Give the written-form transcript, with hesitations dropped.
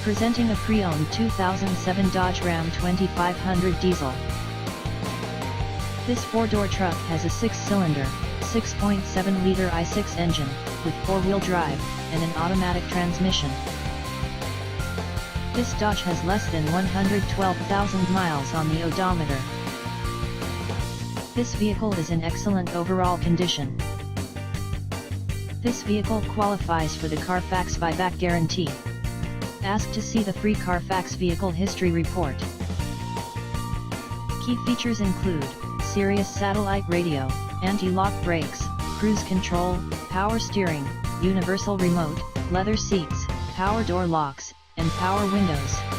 Presenting a pre-owned 2007 Dodge Ram 2500 diesel. This four-door truck has a six-cylinder, 6.7-liter i6 engine, with four-wheel drive, and an automatic transmission. This Dodge has less than 112,000 miles on the odometer. This vehicle is in excellent overall condition. This vehicle qualifies for the Carfax buyback guarantee. Ask to see the free Carfax Vehicle History Report. Key features include Sirius satellite radio, anti-lock brakes, cruise control, power steering, universal remote, leather seats, power door locks, and power windows.